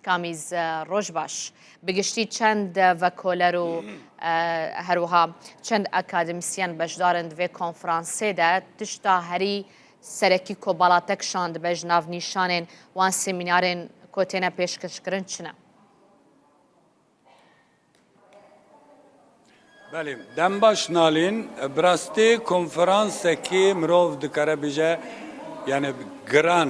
کامیز ڕۆژ باش بگشتی چەند ڤەکۆلەر و هەروەها چەند ئەکادمیسیان بەشدارن دوێ کۆنفرانسێدا تشتا هەری سەرەکی کۆباڵاتەکشان دەبێژ ناونیشانên وان سێمینارên کۆتێنە پێشکەشکردن چنە؟ بله دم باش نالین براستی کنفرانسکی مرov dikare bije yani gran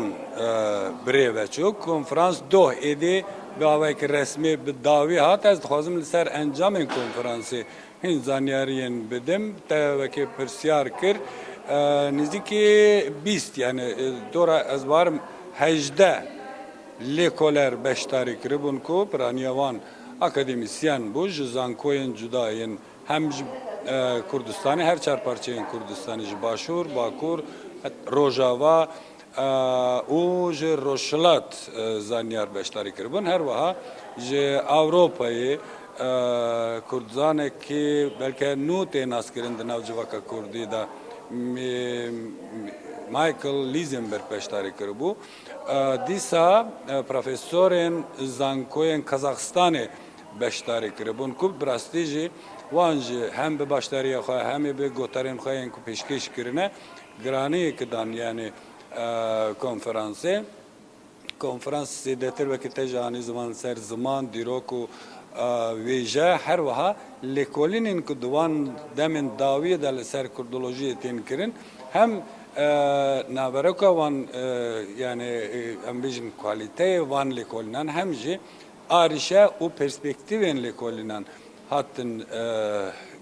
breve çu konferans doh edi ve avek resmi bir davi hat ez dixwazim li ser encamên konferansê hin zanyariyen bidim te vekê pirsyar kir nizikî 20 yani dora ez varim 18 lêkoler beşdarî kiribûn ku piraniya wan akademisyen bû ji zankoyên cudayên hem ji Kurdistanê her çar parçeyên Kurdistanê ji Başûr, Bakur, Rojava û ji Rojhilat zanyar beşdarî kiribûn. Her wiha ji Avrupayê Kurdizanekî belke nû tê naskirin di nav civaka Kurdî de Michael Lisenberg beşdarî kiribû. Dîsa profesorên zankoyên Kazaxstanê beşdarî kiribûn ku bi rastî jî wan jî hem bi başdariya xwe hem ê bi goterên xwe yên ku pêşkêş kirine giraniyekî dan yani konferansê. Konferans zêdetir vekî te ji anî ziman ser ziman, dîrok û wêje her wiha lêkolînên ku di wan demên dawiyê de li ser kurdolojiyê tên kirin hem nabereka wan yani em bêjin kalîteyê wan lêkolînan hem jî arîşe û perspektîvên lêkolînan hatin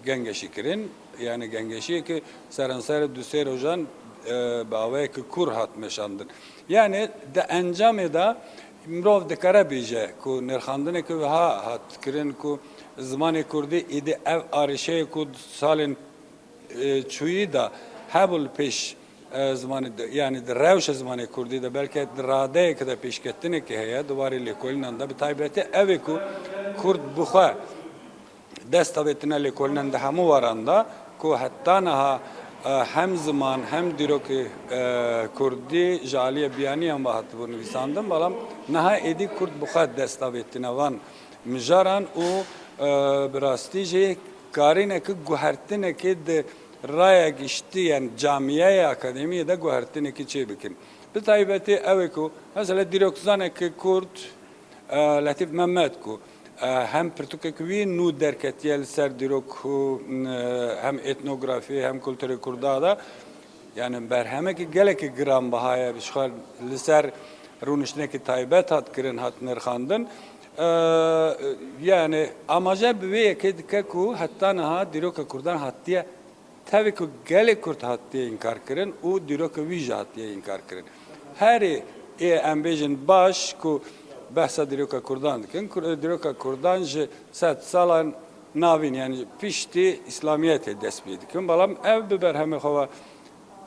gengeşî kirin yani gengeşiyekî serenser du sê rojan bi awayekî kur hat meşandin. Yani di encamê de mirov dikare bêje ku nêrxandinekî wiha hat kirin ku zimanê Kurdî êdî ev arîşeyê ku salên çûyî de hebû li pêş zimanê yani di rewşa zimanê Kurdî de belki di radeyekî de pêşketinekî heye di warê lêkolînan de bi taybetî ev ê ku Kurd bi xwe dest avêtine lêkolînan di hemû waran da ku heta niha hem ziman hem dîrokê Kurdî ji aliyê biyaniyan ve hatibû nivîsandin belam niha êdî Kurd bi xwe dest avêtine wan mijaran û bi rastî jî karînekî guhertinekê di raya giştî yani camiyeyê akademiyê de guhertinekî çê bikin. Bi taybetî ew ê ku mesela dîrokzanekî Kurd Latif Mehmet ku hem pirtûkekî wî nû derketiye li ser dîrok hem etnografî hem kulturê Kurda da yani berhemekî gelekî giranbihaye bişxwe li ser rûniştinekî taybet hat kirin hat nirxandin yani amaca bi wê yekê dike ku heta niha dîroka Kurdan hatiye tevê ku gelek Kurd hatiye inkar kirin û dîroka wî jî hatiye inkar kirin. Herê ê em bêjin baş ku behsa dîroka Kurdan dikin. Dîroka Kurdan ji sed salan navîn yani piştî İslamiyetê dest pê dikin. Belam ev bi berhemê xwe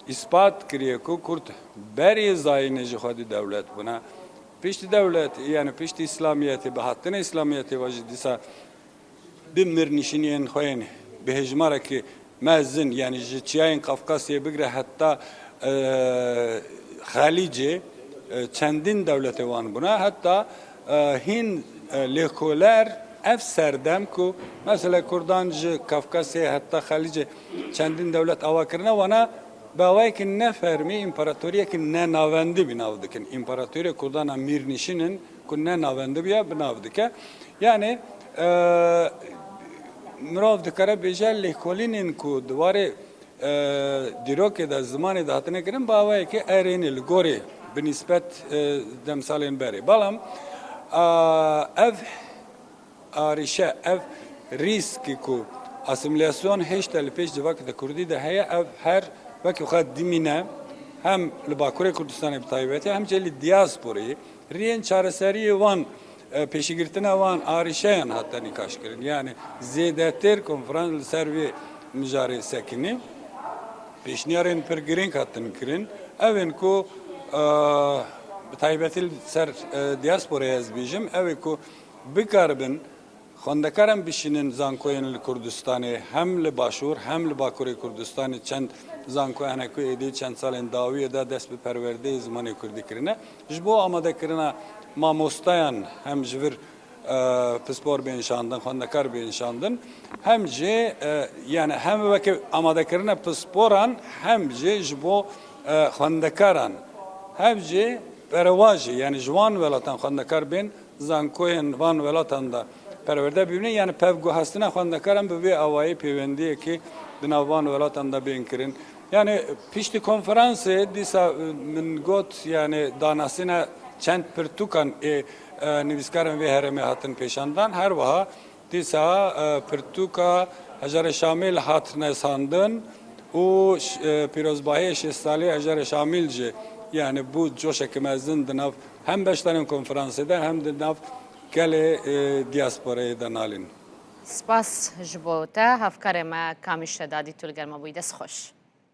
ispat kiriye ku Kurd berê zayînê ji xwe dî dewlet bûne. Piştî dewlet yani piştî İslamiyetê bi hatinê İslamiyetê ve jî dîsa bi mirnîşîniyên xwe yên bi hejmarekî mezin yani ji çiyayên Kafkasyê bigire heta Xalîcê çendin devletê wan bûne heta hin lêkoler ev serdem ku mesela Kurdan ji Kafkasyê heta Xalîcê çendin devlet ava kirine wana bi awayekî nefermî împaratoriyekî nenavendî bi nav dikin. İmparatoriya Kurdana Mirnîşînin ku nenavendî biya bi nav dike. Yani mirov dikare bêje lêkolînên ku di warê dîrokê de zimanê de hatine kirin bi awayekî erênê li gorê bi nîsbet demsalên berê. Belam ev arîşe ev rîskî ku asimilasyon heşta li pêş civakê de Kurdî de heye ev her vekî xwe dimîne hem li Bakurê Kurdistanê bi taybetî hem jî li diasporayê riyên çareseriyê wan pêşîgirtina wan arîşeyan hatta nîqaş kirin. Yani zêdetir konferans li ser vê mijarê sekinî pêşniyarên pir girîng hatin kirin. Evên ku bi taybetî ser diasporaya ez bêjim ew ê ku bikaribin xwendekaran bişînin zankoyên li Kurdistanê hem li Başûr hem li Bakurê Kurdistanê çend zankoy hene ku êdî çend salên dawiyê de dest bi perwerdeyê zimanê Kurdî kirine ji bo amadekirina mamostayan hem jivir pispor bênşandin, xwendekar bênşandin, hem jê yani hem wekî amadekirina pisporan hem jê ji bo xwendekaran hem jê perewajî yani ji wan welatan xwendekar bên zankoyên van welatan da perwerde bibîne yani pevguhestina xwendekaran bi vê awayî pêwendiyekê di nav van welatan da bên kirin. Yani piştî konferansê dîsa min got yani danasîna çend pirtûkan nivîskarên vê herêmê hatin pêşandan her wiha dîsa pirtûka Hejarê Şamîl hatine sandin û pîrozbahiyê şêst salî Hejarê Şamîl jî yani bu coşekî mezin di nav hem beşdarên konferansê de hem di nav gelê diasporayê de nalîn. سپاس ji bo te hevkarê me Kamîl Şedadî tu li gel me bûyî dest xweş.